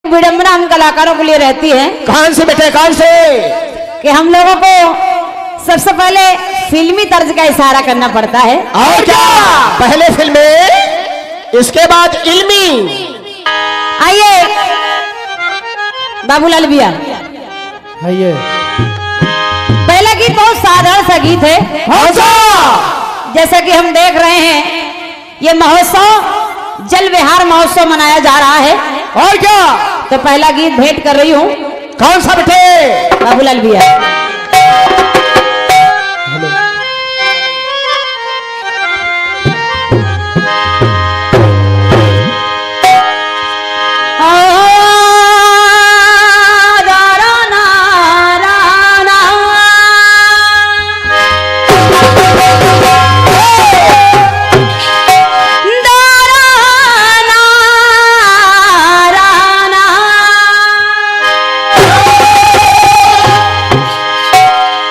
विडंबना हम कलाकारों के लिए रहती है। कौन से बेटे, कौन से? कि हम लोगों को सबसे पहले फिल्मी तर्ज का इशारा करना पड़ता है। और क्या? पहले फिल्मी, इसके बाद इल्मी। आइए बाबूलाल भैया, आइए। पहला गीत बहुत साधारण सा गीत है। जैसा कि हम देख रहे हैं, ये महोत्सव जल विहार महोत्सव मनाया जा रहा है। और क्या? तो पहला गीत भेंट कर रही हूँ। कौन सा बेटे? बाबूलाल भैया।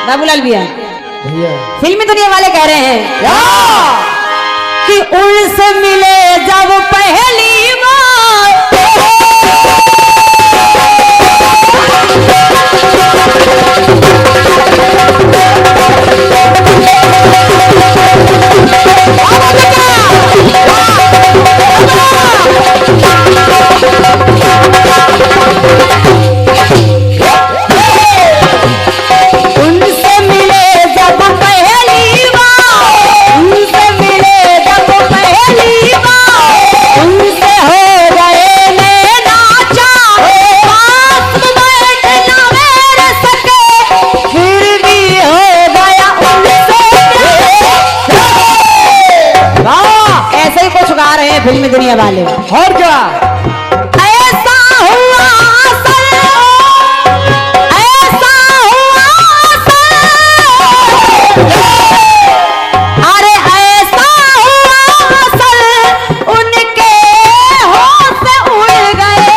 बाबूलाल भैया, फिल्मी दुनिया वाले कह रहे हैं कि उनसे मिले जब पहली बार, फिल्मी दुनिया वाले। और क्या? ऐसा हुआ असल, ऐसा हुआ असल, अरे ऐसा हुआ असल, उनके होश उड़ गए।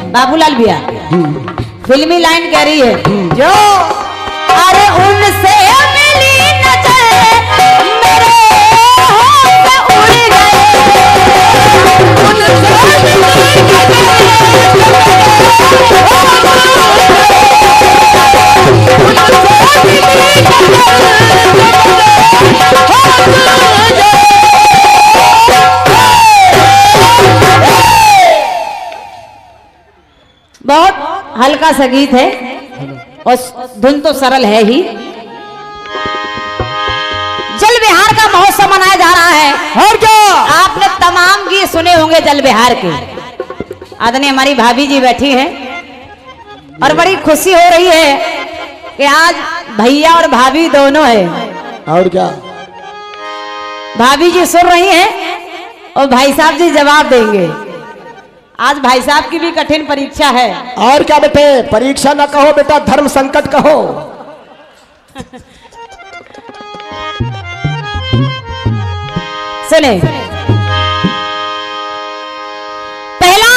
बाबूलाल भैया, फिल्मी लाइन कह रही है जो, अरे उनसे मिली नजर मेरे होश उड़ गए, उनसे बहुत हल्का सा गीत है और धुन तो सरल है ही। जल विहार का महोत्सव मनाया जा रहा है। और क्या? आपने तमाम गीत सुने होंगे जल विहार के। आदरणीय हमारी भाभी जी बैठी हैं और बड़ी खुशी हो रही है कि आज भैया और भाभी दोनों है। और क्या? भाभी जी सुन रही हैं और भाई साहब जी जवाब देंगे। आज भाई साहब की भी कठिन परीक्षा है। और क्या बेटे? परीक्षा ना कहो बेटा, धर्म संकट कहो। सुने, पहला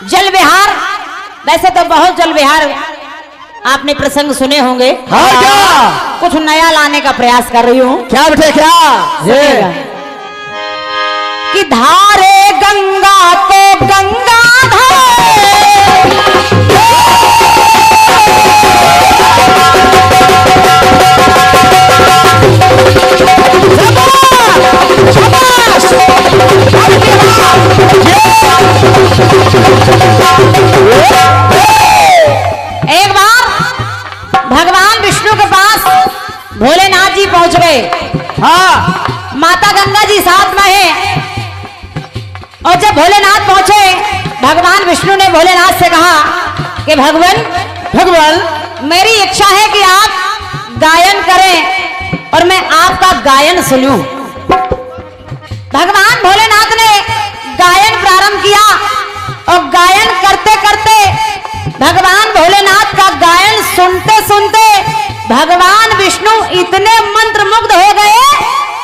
जल विहार, वैसे तो बहुत जल विहार आपने प्रसंग सुने होंगे। हाँ क्या? कुछ नया लाने का प्रयास कर रही हूँ। क्या बेटे? क्या? कि धारे गंगा को गंगा एक बार भगवान विष्णु के पास भोलेनाथ जी पहुंच गए। हाँ, माता गंगा जी साथ में है। और जब भोलेनाथ पहुंचे, भगवान विष्णु ने भोलेनाथ से कहा कि भगवान मेरी इच्छा है कि आप गायन करें और मैं आपका गायन सुनूं। भगवान भोलेनाथ ने गायन प्रारंभ किया और गायन करते करते भगवान भोलेनाथ का गायन सुनते सुनते भगवान विष्णु इतने मंत्रमुग्ध हो गए,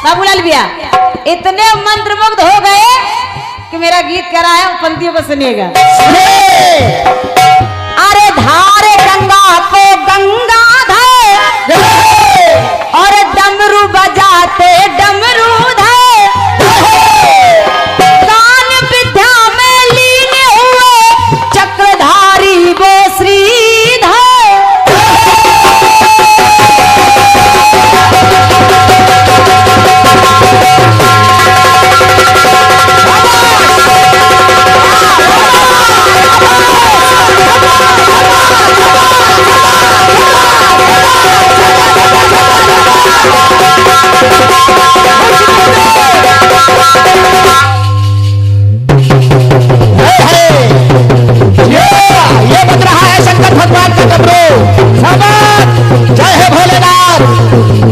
बाबूलाल भैया इतने मंत्रमुग्ध हो गए कि मेरा गीत कह रहा है, पंक्तियों को सुनिएगा। अरे धारे गंगा को गंगा धर और डमरू बजाते डमरू धर, कान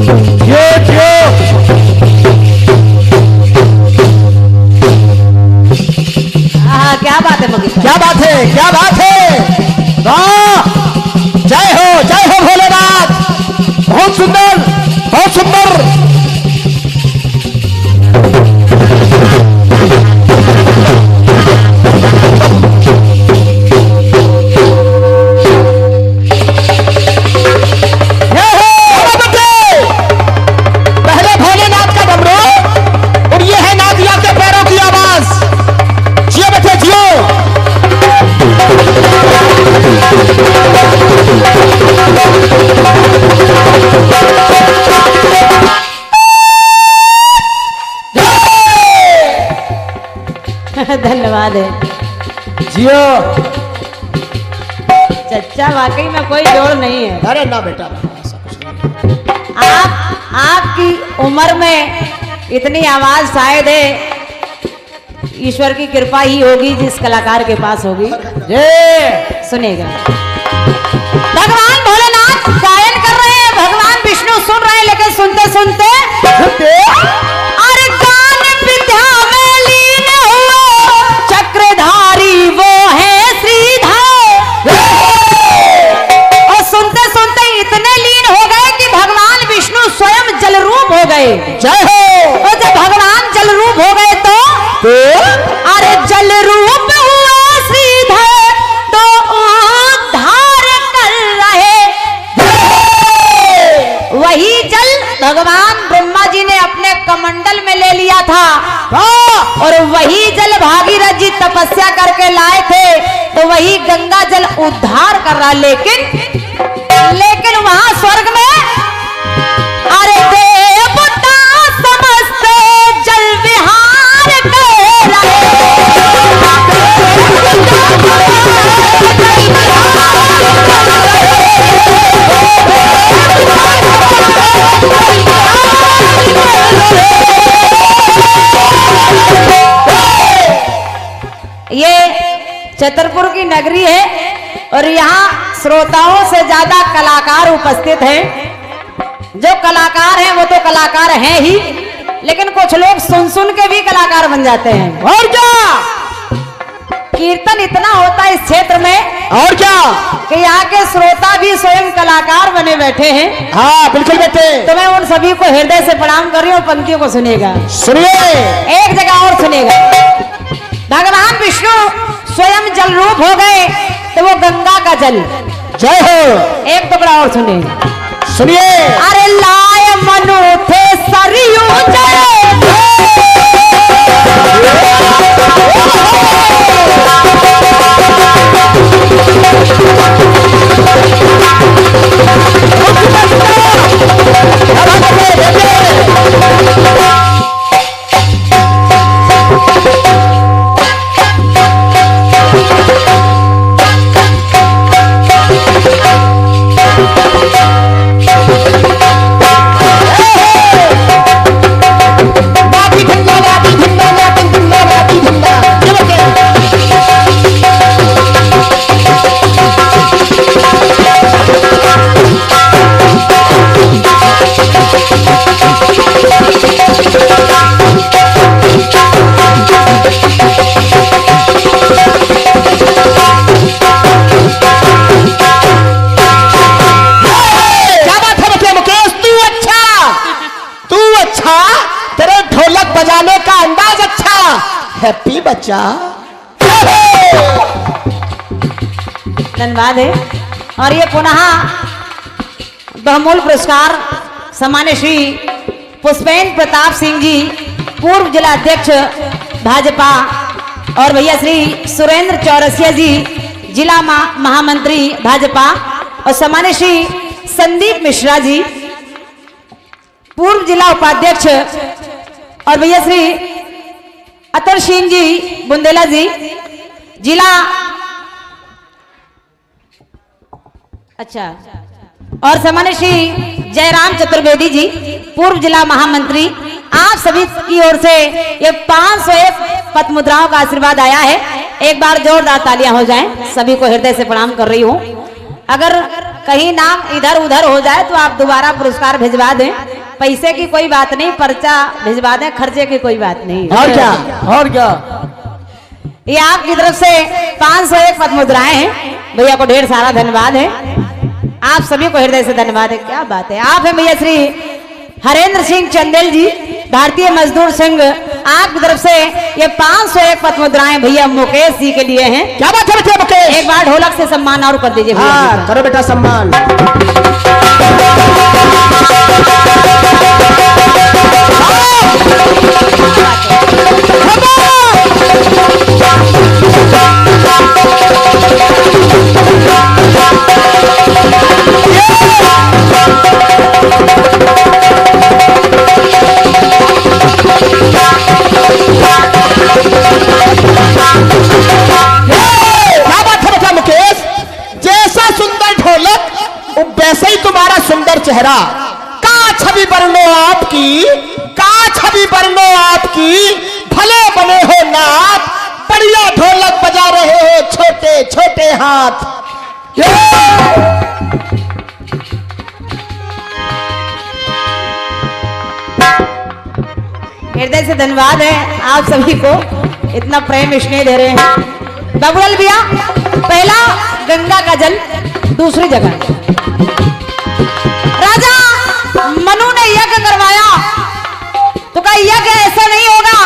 जियो हाँ, क्या बात है मुकेश भाई? क्या बात है, क्या बात है। वाह, जय हो भोलेनाथ। बहुत सुंदर, बहुत सुंदर। पहले भोलेनाथ का डमरू और ये है नादिया के पैरों की आवाज। जियो बेटे जियो। धन्यवाद है जियो। चच्चा, वाकई में कोई जोड़ नहीं है। अरे ना बेटा, ऐसा कुछ नहीं। आपकी उम्र में इतनी आवाज शायद है ईश्वर की कृपा ही होगी जिस कलाकार के पास होगी। ये सुनेगा। भगवान भोलेनाथ गायन कर रहे हैं, भगवान विष्णु सुन रहे हैं, लेकिन सुनते सुनते अरे गान विद्या में लीन हुए चक्रधारी वो है श्रीधर। और सुनते सुनते इतने लीन हो गए कि भगवान विष्णु स्वयं जल रूप हो गए। जय हो। और जब भगवान जल रूप हो गए तो अरे जल रूप हुआ श्रीधर तो उद्धार कर रहे। वही जल भगवान ब्रह्मा जी ने अपने कमंडल में ले लिया था और वही जल भागीरथ जी तपस्या करके लाए थे, तो वही गंगा जल उद्धार कर रहा। लेकिन वहां स्वर्ग में अरे देवता समस्त जल विहार कर रहे। ये छतरपुर की नगरी है और यहाँ श्रोताओं से ज्यादा कलाकार उपस्थित हैं। जो कलाकार हैं वो तो कलाकार हैं ही, लेकिन कुछ लोग सुन सुन के भी कलाकार बन जाते हैं। और क्या, कीर्तन इतना होता है इस क्षेत्र में और क्या कि यहाँ के श्रोता भी स्वयं कलाकार बने बैठे हैं। हाँ बिल्कुल बेटे। तो मैं उन सभी को हृदय से प्रणाम कर रही हूँ। पंक्तियों को सुनेगा, सुनिए। एक जगह और सुनेगा। भगवान विष्णु स्वयं जल रूप हो गए तो वो गंगा का जल। जय हो। एक टुकड़ा और सुने, सुनिए। अरे लाए मनु थे सरयू जय। हैप्पी बच्चा। धन्यवाद है। और ये पुनः बहुमूल्य पुरस्कार सम्मान्य श्री पुष्पेंद्र प्रताप सिंह जी, पूर्व जिला अध्यक्ष भाजपा, और भैया श्री सुरेंद्र चौरसिया जी, जिला महामंत्री भाजपा, और सम्मान्य श्री संदीप मिश्रा जी, पूर्व जिला उपाध्यक्ष, और भैया श्री अतर सिंह जी बुंदेला जी, जिला अच्छा, और सम्मान्य श्री जयराम चतुर्वेदी जी, पूर्व जिला महामंत्री। आप सभी की ओर से ये 501 पद मुद्राओं का आशीर्वाद आया है। एक बार जोरदार तालियां हो जाएं। सभी को हृदय से प्रणाम कर रही हूं। अगर कहीं नाम इधर उधर हो जाए तो आप दोबारा पुरस्कार भिजवा दें। पैसे की कोई बात नहीं, पर्चा भिजवा दें, खर्चे की कोई बात नहीं। और क्या, और क्या। ये आपकी तरफ से 501 पद मुद्राएं हैं, भैया को ढेर सारा धन्यवाद है, आप सभी को हृदय से धन्यवाद है। क्या बात है, आप हैं भैया श्री हरेंद्र सिंह चंदेल जी, भारतीय मजदूर संघ, आपकी तरफ से ये 501 पद मुद्राएं भैया मुकेश जी के लिए हैं। क्या बात है बेटे मुकेश, एक बार ढोलक से सम्मान और कर दीजिए भैया। हाँ, करो बेटा सम्मान। वैसे ही तुम्हारा सुंदर चेहरा, का छवि बरनो आपकी, का छवि बरनो आपकी, भले बने हो नाथ, बढ़िया ढोलक बजा रहे हो छोटे छोटे हाथ। हृदय से धन्यवाद है आप सभी को, इतना प्रेम स्नेह दे रहे हैं। बबुल भैया, पहला गंगा का जल, दूसरी जगह राजा मनु ने यज्ञ करवाया, तो कहा यज्ञ ऐसा नहीं होगा,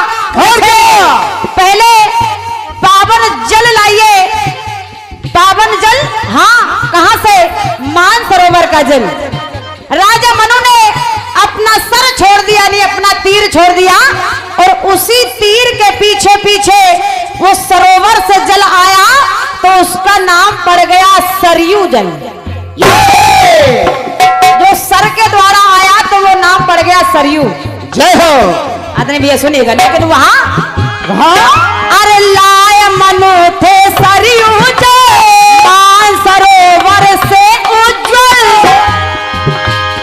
और क्या? पहले पावन जल लाइए। पावन जल, हाँ, कहां से? मानसरोवर का जल। राजा मनु ने अपना सर छोड़ दिया, नहीं अपना तीर छोड़ दिया, और उसी तीर के पीछे पीछे वो सरोवर से जल आया, तो उसका नाम पड़ गया सरयू जल। जो सर के द्वारा आया तो वो नाम पड़ गया सरयू। जय हो। आदमी भैया सुनिएगा, लेकिन वहां अरे लाय मनु थे सरयू जल, मानसरोवर से उज्जवल,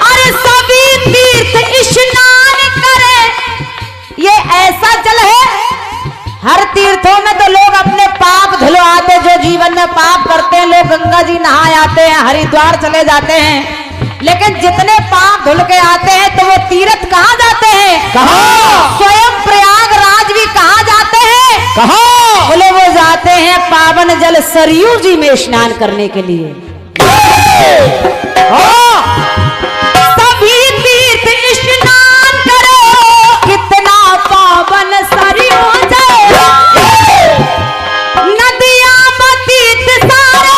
अरे सभी तीर्थ स्नान करे। ये ऐसा जल है, हर तीर्थों में तो लोग अपने पाप धुलवाते, जो जीवन में पाप करते हैं लोग गंगा जी नहा आते हैं, हरिद्वार चले जाते हैं, लेकिन जितने पाप धुल के आते हैं तो वो तीर्थ कहाँ जाते हैं? कहाँ? स्वयं प्रयागराज भी कहाँ जाते हैं? कहाँ? बोले वो जाते हैं पावन जल सरयू जी में स्नान करने के लिए। सभी तीर्थ स्नान करो, कितना पावन सरयू जल, नदिया तीर्थ सारे,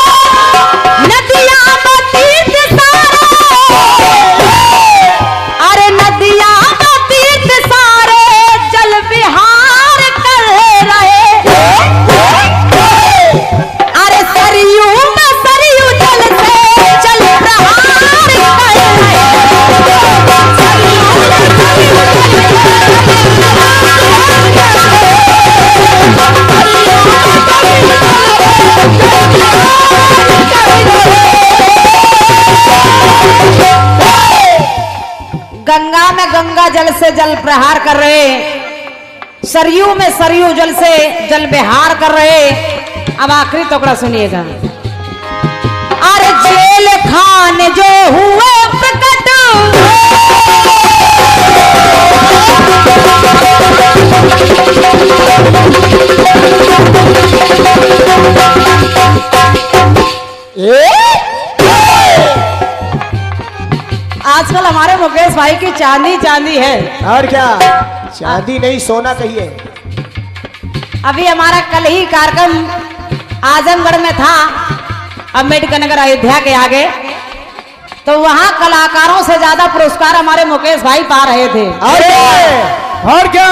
नदिया तीर्थ सारे, अरे नदिया तीर्थ सारे जल विहार कर रहे, अरे सरयू में सरयू जल से जल प्रहार कर रहे। गंगा में गंगा जल से जल प्रहार कर रहे, सरयू में सरयू जल से जल विहार कर रहे। अब आखिरी टुकड़ा सुनिएगा। अरे जेल खान जो हुए प्रकट, आजकल हमारे मुकेश भाई की चांदी चांदी है। और क्या, चांदी नहीं सोना कहिए। अभी हमारा कल ही कार्यक्रम आजमगढ़ में था, अम्बेडकर नगर अयोध्या के आगे, तो वहां कलाकारों से ज्यादा पुरस्कार हमारे मुकेश भाई पा रहे थे। और क्या,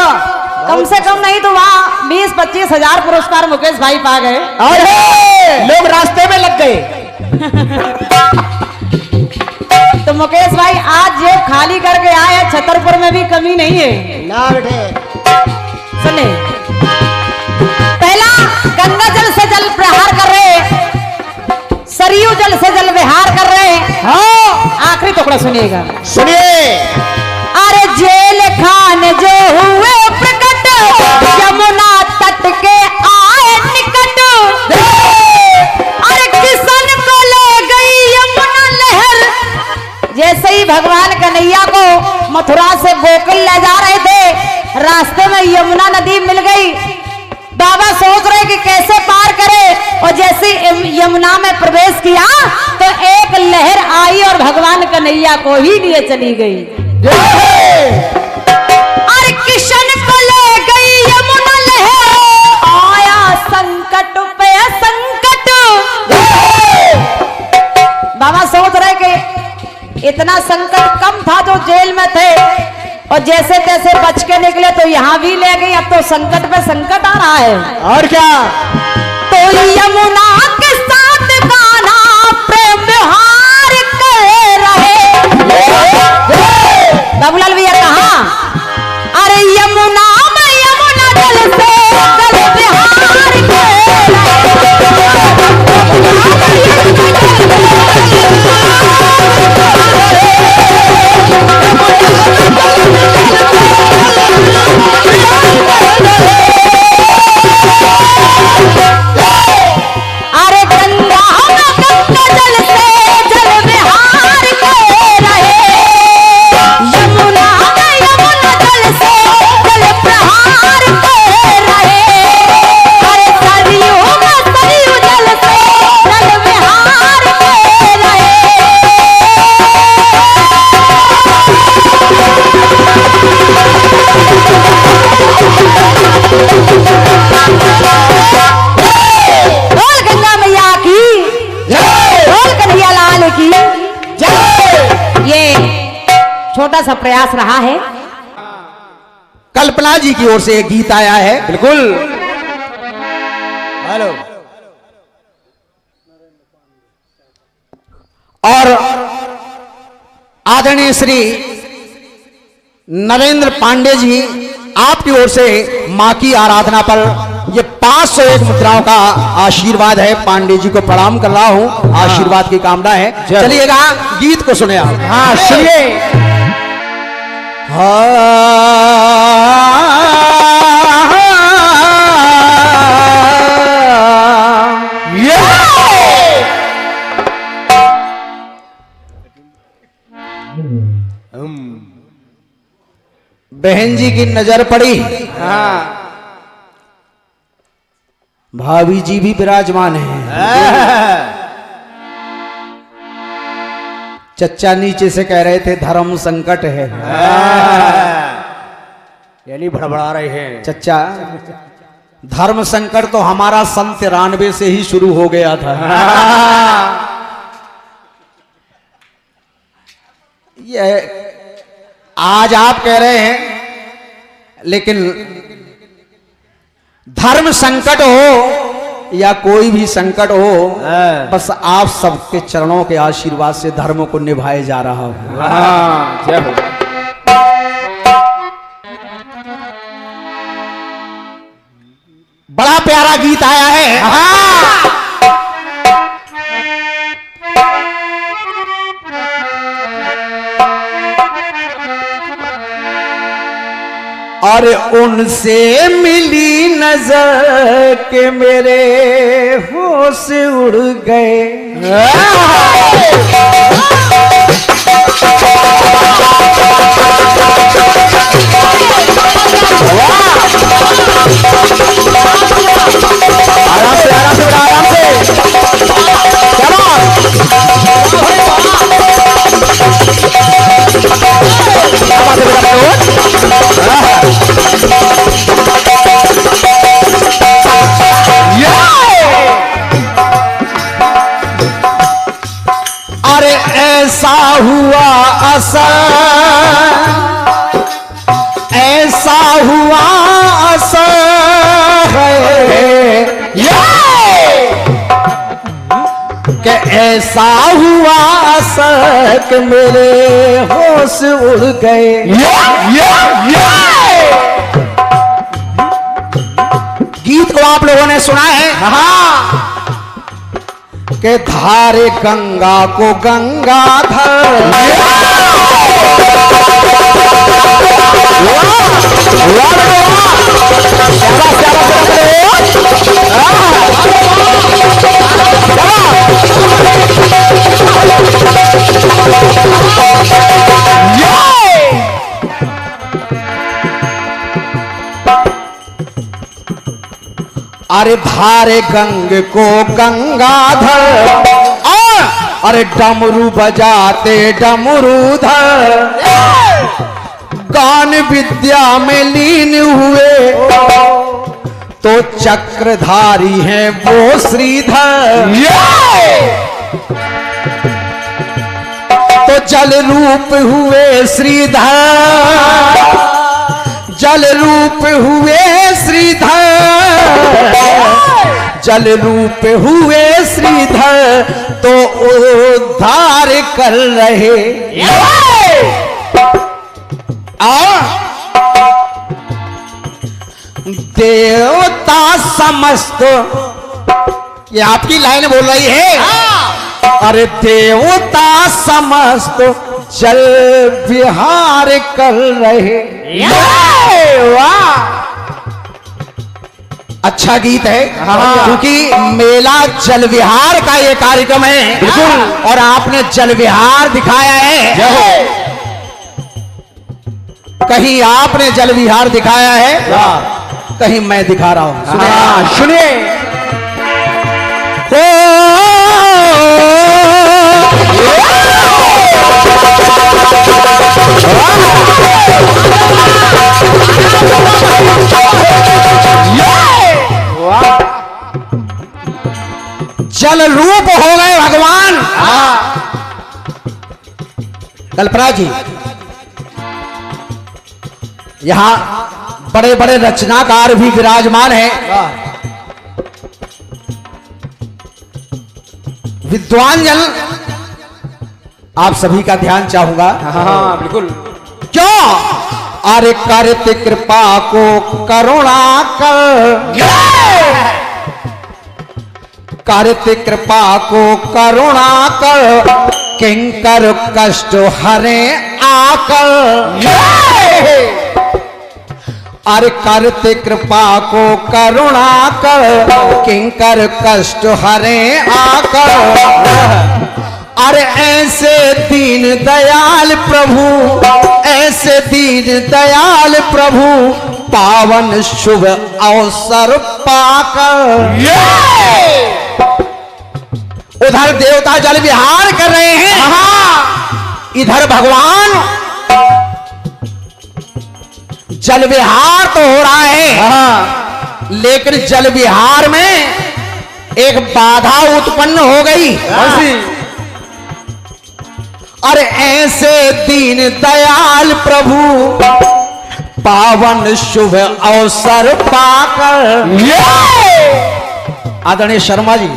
कम से कम नहीं तो वहां 20-25 हजार पुरस्कार मुकेश भाई पा गए। लोग रास्ते में लग गए। तो मुकेश भाई आज जेब खाली करके आए हैं, छतरपुर में भी कमी नहीं है ना बेटे। सुने, पहला गंगा जल से जल प्रहार कर रहे, सरयू जल से जल विहार कर रहे। हाँ, आखिरी टुकड़ा सुनिएगा, सुनिए। अरे जेल खान जो हुए प्रकट, यमुना तट के आए निकट, अरे किशन को ले गई यमुना लहर। जैसे ही भगवान कन्हैया को मथुरा यमुना नदी मिल गई। बाबा सोच रहे कि कैसे पार करे, और जैसे यमुना में प्रवेश किया तो एक लहर आई और भगवान कन्हैया को ही लिए चली गई। और किशन को ले गई यमुना लहर, आया संकट पे संकट। बाबा सोच रहे कि इतना संकट कम था जो जेल में थे, और जैसे तैसे बच के निकले तो यहाँ भी ले गई। अब तो संकट पे संकट आ रहा है। और क्या? तो यमुना के साथ कान्हा प्रेम व्यवहार कर रहे। बाबूलाल भैया कहाँ? अरे यमुना में यमुना जल से जल विहार कर अरे गंगा गंगा जल से जल विहार कर रहे। यमुना यमुना जल से जल प्रहार कर रहे। अरे सरयू सरयू जल से जल विहार कर रहे। बोल गंगा मैया की जय, बोल कन्हैया लाल की जय। ये छोटा सा प्रयास रहा है। कल्पना जी की ओर से एक गीत आया है। बिल्कुल। हेलो। और आदरणीय श्री नरेंद्र पांडे जी, आपकी ओर से मां की आराधना पर ये 501 मुद्राओं का आशीर्वाद है। पांडे जी को प्रणाम कर रहा हूं, आशीर्वाद की कामना है। चलिएगा, गीत को सुने आप। हाँ, सुनिए। बहन जी की नजर पड़ी। हाँ। भाभी जी भी विराजमान है। चच्चा नीचे से कह रहे थे धर्म संकट है, यानी भड़बड़ा रहे हैं। चच्चा, धर्म संकट तो हमारा सन 93 से ही शुरू हो गया था। ये आज आप कह रहे हैं, लेकिन धर्म संकट हो या कोई भी संकट हो, बस आप सबके चरणों के आशीर्वाद से धर्म को निभाए जा रहा हो। जय हो। बड़ा प्यारा गीत आया है। और उनसे मिली नजर के मेरे होश उड़ गए। आराम से, आराम से, आराम से। अरे ऐसा हुआ असर, ऐसा हुआ असर है कि ऐसा हुआ असर कि मेरे होश उड़ गए। गीत को आप लोगों ने सुना है। हाँ, के धारे गंगा को गंगाधर, अरे धारे गंग को गंगाधर, अरे डमरू बजाते डमरूधर, गान विद्या में लीन हुए तो चक्रधारी हैं वो श्रीधर। तो जल रूप हुए श्रीधर, जल रूप हुए श्रीधर, जल रूप हुए श्रीधर, तो उद्धार कर रहे। देवता समस्त, ये आपकी लाइन बोल रही है। अरे देवता समस्त जल विहार कर रहे। वाह, अच्छा गीत है, क्योंकि मेला जल विहार का ये कार्यक्रम है। बिल्कुल, और आपने जल विहार दिखाया है। कहीं आपने जल विहार दिखाया है, कहीं मैं दिखा रहा हूं। सुनिए, जल रूप हो गए भगवान। कल्पना जी, यहां बड़े बड़े रचनाकार भी विराजमान हैं। विद्वान जन, आप सभी का ध्यान चाहूंगा। हाँ बिल्कुल। क्यों? अरे करते कृपा को करुणा कर, करते कृपा को करुणा कर, किंकर कष्ट हरे आकर। अरे करते कृपा को करुणा कर, किंकर कष्ट हरे आकर। अरे ऐसे दीन दयाल प्रभु, ऐसे दीन दयाल प्रभु, पावन शुभ अवसर पाकर। उधर देवता जल विहार कर रहे हैं, इधर भगवान जल विहार तो हो रहा है, लेकिन जल विहार में एक बाधा उत्पन्न हो गई। अरे ऐसे दीन दयाल प्रभु, पावन शुभ अवसर पाकर। आदरणीय शर्मा जी,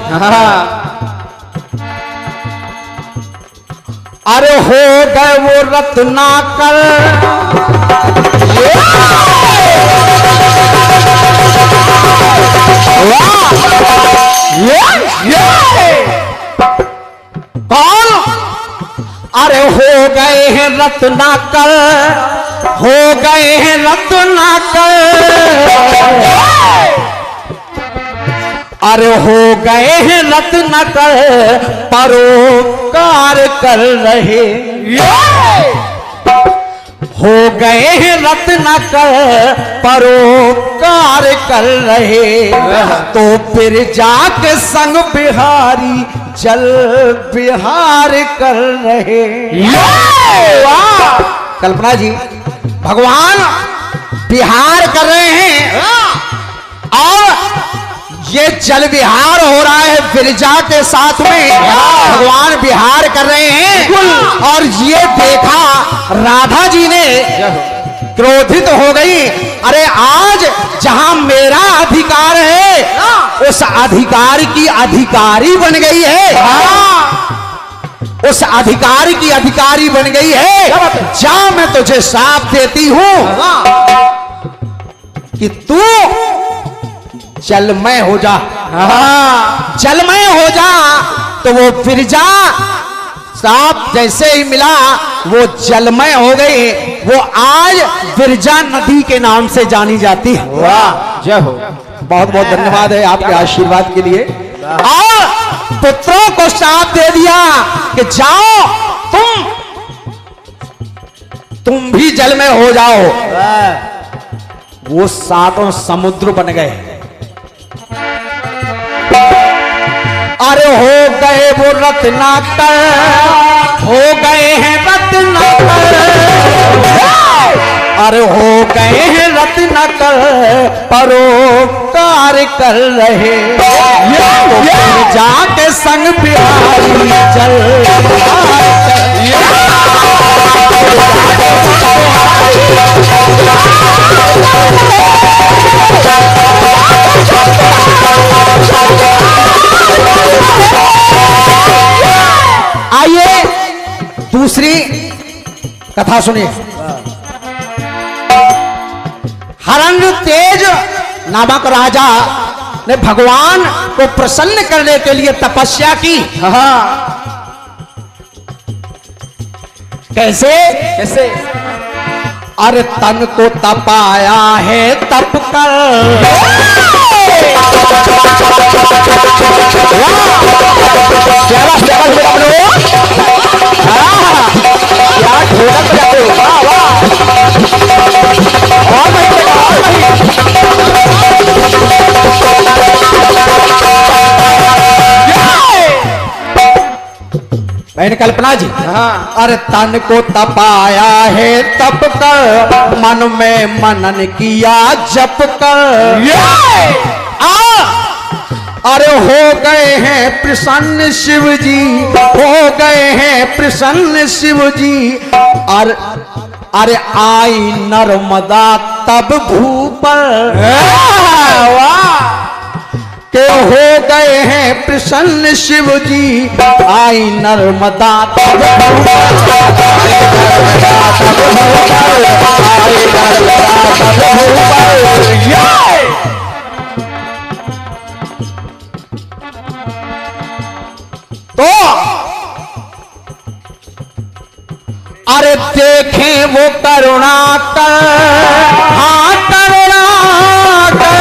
अरे हो गए वो रत्नाकर। कौन? अरे हो गए हैं रत्नाकर, हो गए हैं रत्नाकर। अरे हो गए हैं रत्नाकर, परोपकार कर रहे। हो गए हैं रत्नाकर, परोपकार कर रहे। तो फिर जाके संग बिहारी जल विहार कर रहे। कल्पना जी, भगवान विहार कर रहे हैं और ये जल विहार हो रहा है विरजा के साथ में। भगवान विहार कर रहे हैं और ये देखा राधा जी ने क्रोधित हो गई। अरे आज जहां मेरा अधिकार है, उस अधिकार की अधिकारी बन गई है। उस अधिकारी की अधिकारी बन गई है। जा, मैं तुझे श्राप देती हूं कि तू जलमय हो जा। जलमय हो जा। तो वो विरजा साप जैसे ही मिला वो जलमय हो गई। वो आज विरजा नदी के नाम से जानी जाती है। वाह, जय हो। बहुत बहुत धन्यवाद है आपके आशीर्वाद के लिए। और पुत्रों को श्राप दे दिया कि जाओ, तुम भी जल में हो जाओ। वो सातों समुद्र बन गए। अरे हो गए वो रत्नाकर, हो गए हैं रत्नाकर, अरे हो गए हैं रत्नाकर, परोपकार कर रहे, फिर जाके संग बिहारी चल आइए दूसरी कथा सुनिए। हरंग तेज नामक राजा ने भगवान को प्रसन्न करने के लिए तपस्या की। कैसे कैसे? अरे तन को तपाया है तप कर, बहन कल्पना जी, अरे तन को तपाया है तप कर, मन में मनन किया जप कर, अरे हो गए हैं प्रसन्न शिव जी, हो गए हैं प्रसन्न शिव जी, अरे आई नर्मदा तब भूपर, के हो गए हैं प्रसन्न शिव जी, आई नर्मदा तब तो अरे देखें वो करुणा कर, हाँ करुणा कर,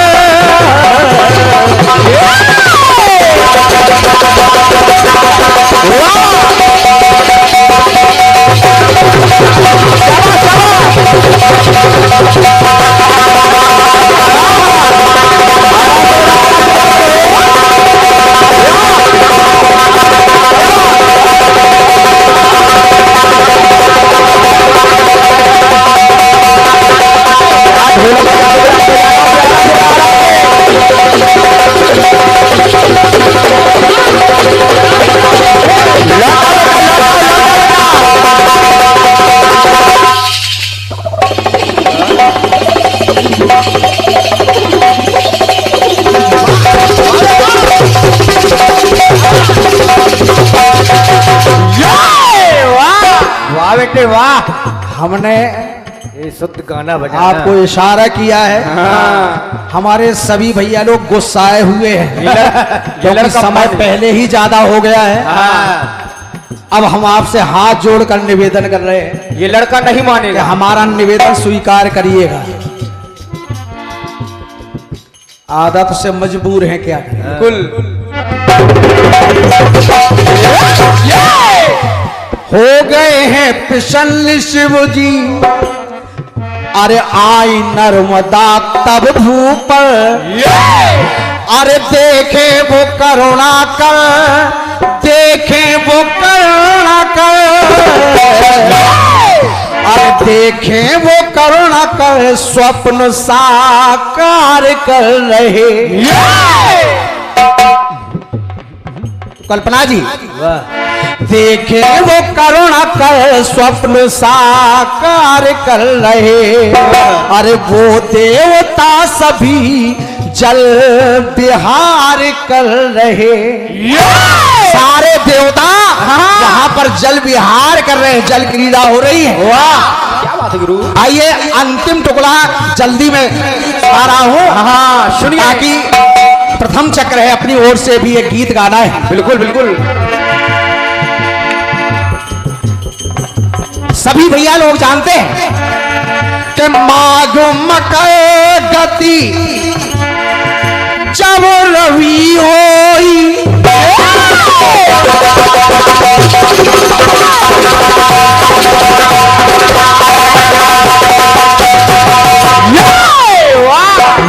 वाह बेटे वाह, हमने ये शुद्ध गाना बजाना आपको इशारा किया है। हमारे सभी भैया लोग गुस्साए हुए हैं क्योंकि समय पहले ही ज्यादा हो गया है। अब हम आपसे हाथ जोड़कर निवेदन कर रहे हैं, ये लड़का नहीं कि मानेगा। हमारा निवेदन स्वीकार करिएगा। आदत से मजबूर हैं क्या? बिल्कुल। हो गए हैं प्रसन्न शिव जी, अरे आई नर्मदा तब भूपर, अरे देखे वो करुणा कर, देखे वो करुणा कर, अरे देखे वो करुणा कर, स्वप्न साकार कर रहे। कल्पना जी, देखे वो करुणा कर, स्वप्न साकार कर रहे, अरे वो देवता सभी जल विहार कर रहे। सारे देवता यहाँ पर जल विहार कर रहे हैं, जल क्रीड़ा हो रही है। वाह क्या बात है गुरु। आइए अंतिम टुकड़ा जल्दी में आ रहा हूँ, हाँ सुनिए। ताकि प्रथम चक्र है, अपनी ओर से भी एक गीत गाना है। बिल्कुल बिल्कुल। सभी भैया लोग जानते हैं कि माघ मकर गति जब रवि होई,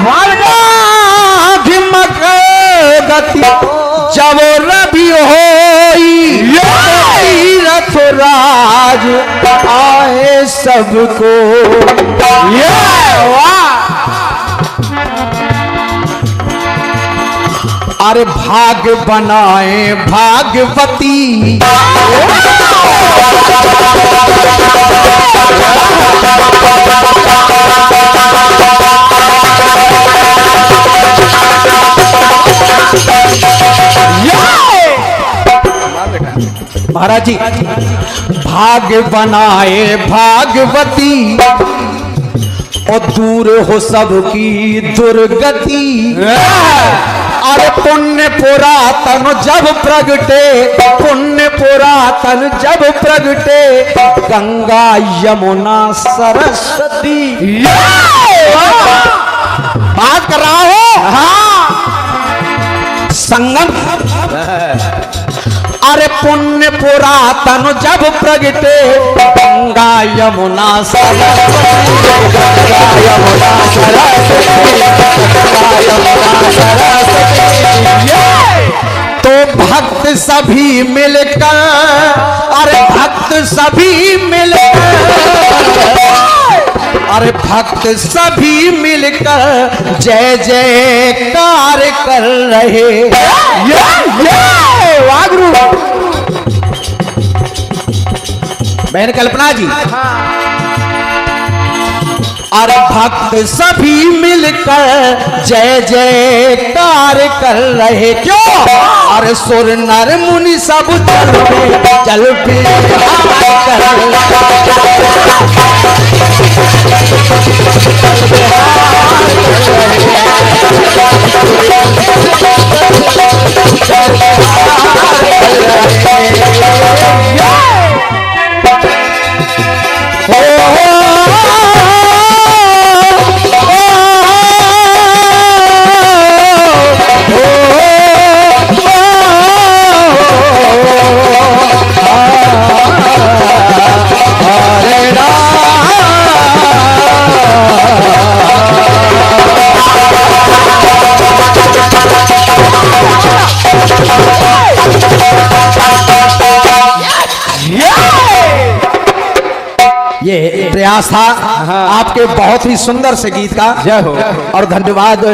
माघ मकर गति जब रवि होई तीरथ राज आए सबको। अरे भाग बनाए भागवती महाराज जी, भाग बनाए भागवती और दूर हो सबकी दुर्गति। अरे पुण्य पुरातन जब प्रगटे, पुण्य पुरातन जब प्रगटे, गंगा यमुना सरस्वती। बात कर रहा हो हाँ संगम। अरे पुण्य पुरातन जब प्रगटे, गंगा यमुना सरस्वती, गंगा यमुना सरस्वती, गंगा यमुना सरस्वती। तो भक्त सभी मिलकर, अरे भक्त सभी मिलकर, अरे भक्त सभी मिलकर जय जयकार कर रहे। वाह गुरु। बहन कल्पना जी, अरे भक्त सभी मिलकर जय जयकार कर रहे। क्यों? अरे सुर नर मुनि सब जल पे कर ये प्रयास था आपके बहुत ही सुंदर से गीत का। जय हो और धन्यवाद।